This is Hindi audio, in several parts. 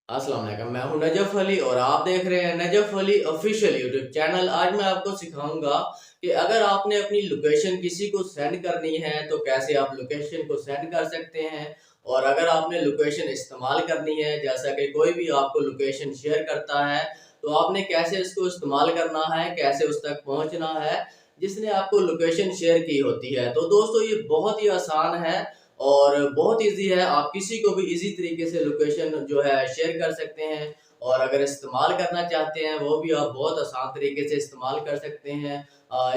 अस्सलाम वालेकुम, मैं हूं नजफ अली और आप देख रहे हैं Najaf Ali official YouTube channel. आज मैं आपको सिखाऊंगा कि अगर आपने अपनी लोकेशन किसी को सेंड करनी है तो कैसे आप लोकेशन को सेंड कर सकते हैं। और अगर आपने लोकेशन इस्तेमाल करनी है, जैसा कि कोई भी आपको लोकेशन शेयर करता है, तो आपने कैसे इसको इस्तेमाल करना है, कैसे उस तक पहुंचना है जिसने आपको लोकेशन शेयर की होती है। तो दोस्तों, ये बहुत ही आसान है और बहुत इजी है। आप किसी को भी इजी तरीके से लोकेशन जो है शेयर कर सकते हैं। और अगर इस्तेमाल करना चाहते हैं वो भी आप बहुत आसान तरीके से इस्तेमाल कर सकते हैं।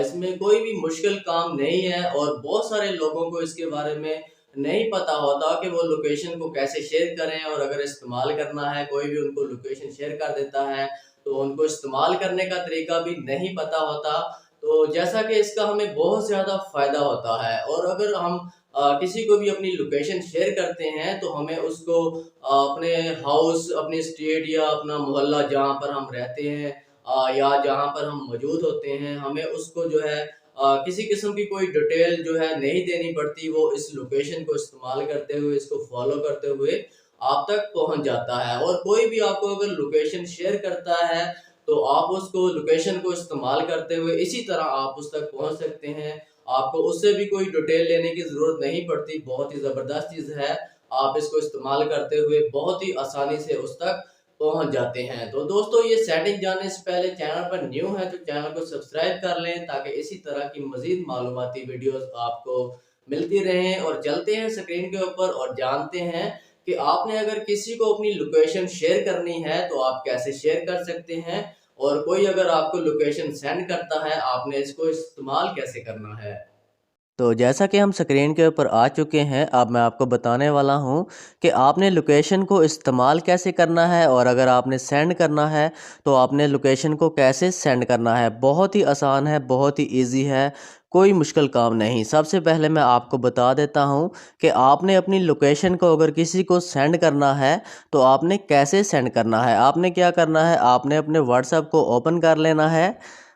इसमें कोई भी मुश्किल काम नहीं है और बहुत सारे लोगों को इसके बारे में नहीं पता होता कि वो लोकेशन को कैसे शेयर करें। और अगर इस्तेमाल करना है, कोई भी उनको लोकेशन शेयर कर देता है तो उनको इस्तेमाल करने का तरीका भी नहीं पता होता। तो जैसा कि इसका हमें बहुत ज़्यादा फ़ायदा होता है। और अगर हम किसी को भी अपनी लोकेशन शेयर करते हैं तो हमें उसको अपने हाउस, अपने स्टेट या अपना मोहल्ला जहाँ पर हम रहते हैं या जहाँ पर हम मौजूद होते हैं, हमें उसको जो है किसी किस्म की कोई डिटेल जो है नहीं देनी पड़ती। वो इस लोकेशन को इस्तेमाल करते हुए, इसको फॉलो करते हुए आप तक पहुंच जाता है। और कोई भी आपको अगर लोकेशन शेयर करता है तो आप उसको लोकेशन को इस्तेमाल करते हुए इसी तरह आप उस तक पहुंच सकते हैं। आपको उससे भी कोई डिटेल लेने की ज़रूरत नहीं पड़ती। बहुत ही ज़बरदस्त चीज़ है। आप इसको इस्तेमाल करते हुए बहुत ही आसानी से उस तक पहुंच जाते हैं। तो दोस्तों, ये सेटिंग जानने से पहले चैनल पर न्यू है तो चैनल को सब्सक्राइब कर लें ताकि इसी तरह की मज़ीद मालूमाती वीडियोस आपको मिलती रहें। और चलते हैं स्क्रीन के ऊपर और जानते हैं कि आपने अगर किसी को अपनी लोकेशन शेयर करनी है तो आप कैसे शेयर कर सकते हैं। और कोई अगर आपको लोकेशन सेंड करता है, आपने इसको इस्तेमाल कैसे करना है। तो जैसा कि हम स्क्रीन के ऊपर आ चुके हैं, अब मैं आपको बताने वाला हूं कि आपने लोकेशन को इस्तेमाल कैसे करना है और अगर आपने सेंड करना है तो आपने लोकेशन को कैसे सेंड करना है। बहुत ही आसान है, बहुत ही इजी है, कोई मुश्किल काम नहीं। सबसे पहले मैं आपको बता देता हूं कि आपने अपनी लोकेशन को अगर किसी को सेंड करना है तो आपने कैसे सेंड करना है। आपने क्या करना है, आपने अपने व्हाट्सएप को ओपन कर लेना है।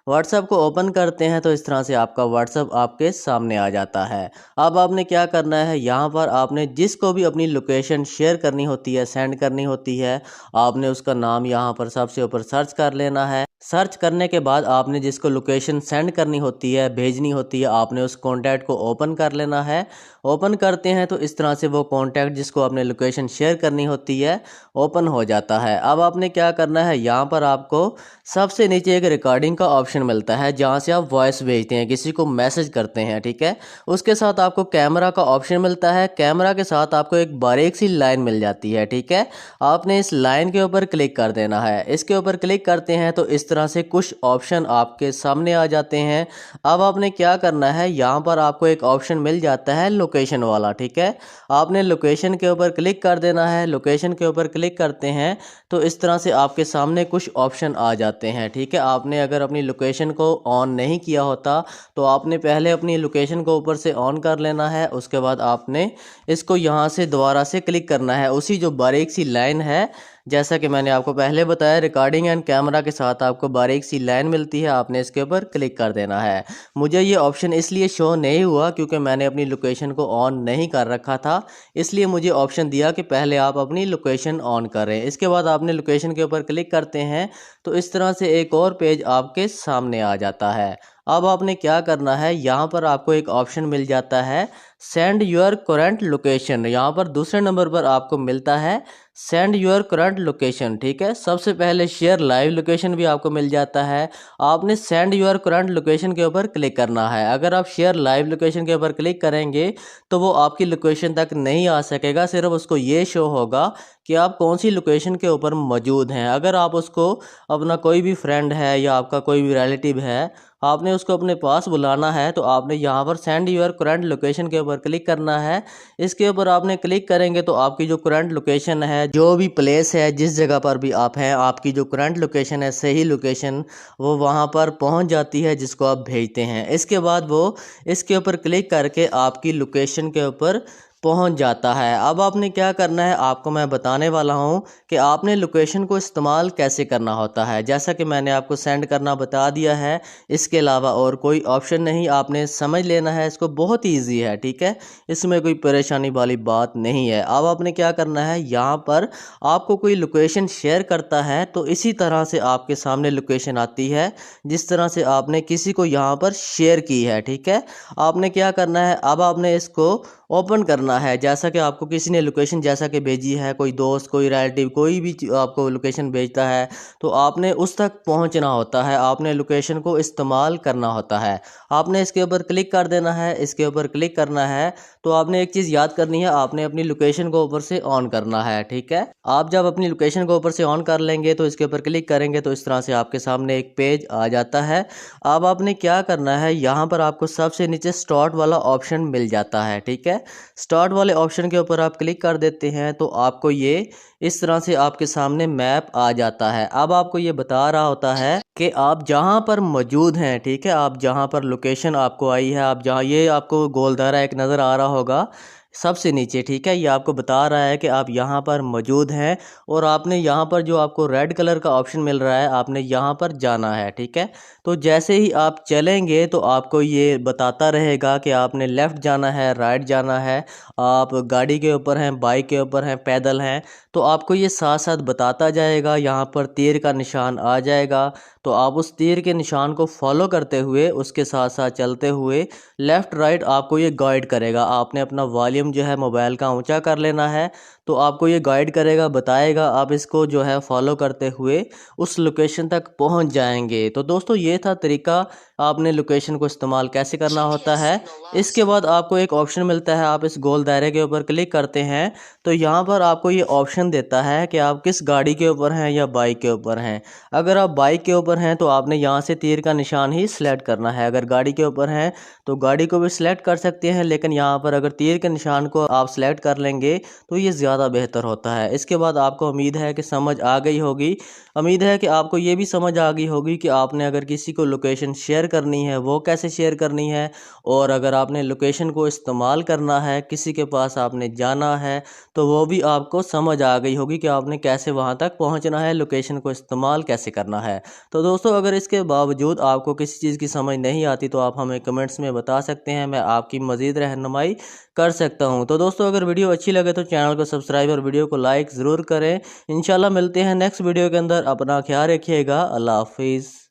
व्हाट्सएप को ओपन करते हैं तो इस तरह से आपका व्हाट्सएप आपके सामने आ जाता है। अब आपने क्या करना है, यहाँ पर आपने जिसको भी अपनी लोकेशन शेयर करनी होती है, सेंड करनी होती है, आपने उसका नाम यहाँ पर सबसे ऊपर सर्च कर लेना है। सर्च करने के बाद आपने जिसको लोकेशन सेंड करनी होती है, भेजनी होती है, आपने उस कॉन्टैक्ट को ओपन कर लेना है। ओपन करते हैं तो इस तरह से वो कॉन्टैक्ट जिसको आपने लोकेशन शेयर करनी होती है ओपन हो जाता है। अब आपने क्या करना है, यहाँ पर आपको सबसे नीचे एक रिकॉर्डिंग का ऑप्शन मिलता है जहाँ से आप वॉइस भेजते हैं, किसी को मैसेज करते हैं, ठीक है। उसके साथ आपको कैमरा का ऑप्शन मिलता है। कैमरा के साथ आपको एक बारीक सी लाइन मिल जाती है, ठीक है। आपने इस लाइन के ऊपर क्लिक कर देना है। इसके ऊपर क्लिक करते हैं तो इस तरह से कुछ ऑप्शन आपके सामने आ जाते हैं। अब आपने क्या करना है, यहाँ पर आपको एक ऑप्शन मिल जाता है लोकेशन वाला, ठीक है। आपने लोकेशन के ऊपर क्लिक कर देना है। लोकेशन के ऊपर क्लिक करते हैं तो इस तरह से आपके सामने कुछ ऑप्शन आ जाते हैं, ठीक है। आपने अगर अपनी लोकेशन को ऑन नहीं किया होता तो आपने पहले अपनी लोकेशन को ऊपर से ऑन कर लेना है। उसके बाद आपने इसको यहाँ से दोबारा से क्लिक करना है। उसी जो बारीक सी लाइन है, जैसा कि मैंने आपको पहले बताया, रिकॉर्डिंग एंड कैमरा के साथ आपको बारीक सी लाइन मिलती है, आपने इसके ऊपर क्लिक कर देना है। मुझे ये ऑप्शन इसलिए शो नहीं हुआ क्योंकि मैंने अपनी लोकेशन को ऑन नहीं कर रखा था, इसलिए मुझे ऑप्शन दिया कि पहले आप अपनी लोकेशन ऑन करें। इसके बाद आपने लोकेशन के ऊपर क्लिक करते हैं तो इस तरह से एक और पेज आपके सामने आ जाता है। अब आपने क्या करना है, यहाँ पर आपको एक ऑप्शन मिल जाता है सेंड योर करंट लोकेशन। यहाँ पर दूसरे नंबर पर आपको मिलता है सेंड योर करंट लोकेशन, ठीक है। सबसे पहले शेयर लाइव लोकेशन भी आपको मिल जाता है। आपने सेंड योर करंट लोकेशन के ऊपर क्लिक करना है। अगर आप शेयर लाइव लोकेशन के ऊपर क्लिक करेंगे तो वो आपकी लोकेशन तक नहीं आ सकेगा, सिर्फ उसको ये शो होगा कि आप कौन सी लोकेशन के ऊपर मौजूद हैं। अगर आप उसको, अपना कोई भी फ्रेंड है या आपका कोई भी रिलेटिव है, आपने उसको अपने पास बुलाना है तो आपने यहाँ पर सेंड योर करंट लोकेशन के ऊपर क्लिक करना है। इसके ऊपर आपने क्लिक करेंगे तो आपकी जो करंट लोकेशन है, जो भी प्लेस है, जिस जगह पर भी आप हैं, आपकी जो करंट लोकेशन है, सही लोकेशन, वो वहाँ पर पहुँच जाती है जिसको आप भेजते हैं। इसके बाद वो इसके ऊपर क्लिक करके आपकी लोकेशन के ऊपर पहुंच जाता है। अब आपने क्या करना है, आपको मैं बताने वाला हूं कि आपने लोकेशन को इस्तेमाल कैसे करना होता है। जैसा कि मैंने आपको सेंड करना बता दिया है, इसके अलावा और कोई ऑप्शन नहीं, आपने समझ लेना है इसको, बहुत ईजी है, ठीक है, इसमें कोई परेशानी वाली बात नहीं है। अब आपने क्या करना है, यहाँ पर आपको कोई लोकेशन शेयर करता है तो इसी तरह से आपके सामने लोकेशन आती है जिस तरह से आपने किसी को यहाँ पर शेयर की है, ठीक है। आपने क्या करना है, अब आपने इसको ओपन करना है। जैसा कि आपको किसी ने लोकेशन जैसा कि भेजी है, कोई दोस्त, कोई रिलेटिव, कोई भी आपको लोकेशन भेजता है तो आपने उस तक पहुंचना होता है, आपने लोकेशन को इस्तेमाल करना होता है। आपने इसके ऊपर क्लिक कर देना है। इसके ऊपर क्लिक करना है तो आपने एक चीज़ याद करनी है, आपने अपनी लोकेशन को ऊपर से ऑन करना है, ठीक है। आप जब अपनी लोकेशन को ऊपर से ऑन कर लेंगे तो इसके ऊपर क्लिक करेंगे तो इस तरह से आपके सामने एक पेज आ जाता है। अब आपने क्या करना है, यहाँ पर आपको सबसे नीचे स्टार्ट वाला ऑप्शन मिल जाता है, ठीक है। स्टार्ट वाले ऑप्शन के ऊपर आप क्लिक कर देते हैं तो आपको ये इस तरह से आपके सामने मैप आ जाता है। अब आपको ये बता रहा होता है कि आप जहाँ पर मौजूद हैं, ठीक है, आप जहाँ पर लोकेशन आपको आई है, आप जहाँ, ये आपको गोल दायरा एक नज़र आ रहा होगा सबसे नीचे, ठीक है, ये आपको बता रहा है कि आप यहाँ पर मौजूद हैं और आपने यहाँ पर जो आपको रेड कलर का ऑप्शन मिल रहा है, आपने यहाँ पर जाना है, ठीक है। तो जैसे ही आप चलेंगे तो आपको ये बताता रहेगा कि आपने लेफ़्ट जाना है, राइट जाना है, आप गाड़ी के ऊपर हैं, बाइक के ऊपर हैं, पैदल हैं, तो आपको ये साथ साथ बताता जाएगा। यहाँ पर तीर का निशान आ जाएगा तो आप उस तीर के निशान को फॉलो करते हुए उसके साथ साथ चलते हुए लेफ़्ट राइट आपको ये गाइड करेगा। आपने अपना वॉल्यूम जो है मोबाइल का ऊंचा कर लेना है तो आपको ये गाइड करेगा, बताएगा, आप इसको जो है फॉलो करते हुए उस लोकेशन तक पहुंच जाएंगे। तो दोस्तों ये था तरीका, आपने लोकेशन को इस्तेमाल कैसे करना होता है। इसके बाद आपको एक ऑप्शन मिलता है, आप इस गोल दायरे के ऊपर क्लिक करते हैं तो यहाँ पर आपको ये ऑप्शन देता है कि आप किस गाड़ी के ऊपर हैं या बाइक के ऊपर हैं। अगर आप बाइक के ऊपर हैं तो आपने यहाँ से तीर का निशान ही सिलेक्ट करना है, अगर गाड़ी के ऊपर हैं तो गाड़ी को भी सिलेक्ट कर सकते हैं, लेकिन यहाँ पर अगर तीर के निशान को आप सिलेक्ट कर लेंगे तो ये ज़्यादा बेहतर होता है। इसके बाद आपको उम्मीद है कि समझ आ गई होगी, उम्मीद है कि आपको ये भी समझ आ गई होगी कि आपने अगर किसी को लोकेशन शेयर करनी है वो कैसे शेयर करनी है, और अगर आपने लोकेशन को इस्तेमाल करना है, किसी के पास आपने जाना है तो वो भी आपको समझ आ गई होगी कि आपने कैसे वहाँ तक पहुँचना है, लोकेशन को इस्तेमाल कैसे करना है। तो दोस्तों अगर इसके बावजूद आपको किसी चीज़ की समझ नहीं आती तो आप हमें कमेंट्स में बता सकते हैं, मैं आपकी मज़ीद रहनुमाई कर सकता हूं। तो दोस्तों अगर वीडियो अच्छी लगे तो चैनल को सब्सक्राइब और वीडियो को लाइक ज़रूर करें। इंशाल्लाह मिलते हैं नेक्स्ट वीडियो के अंदर, अपना ख्याल रखिएगा, अल्लाह हाफिज़।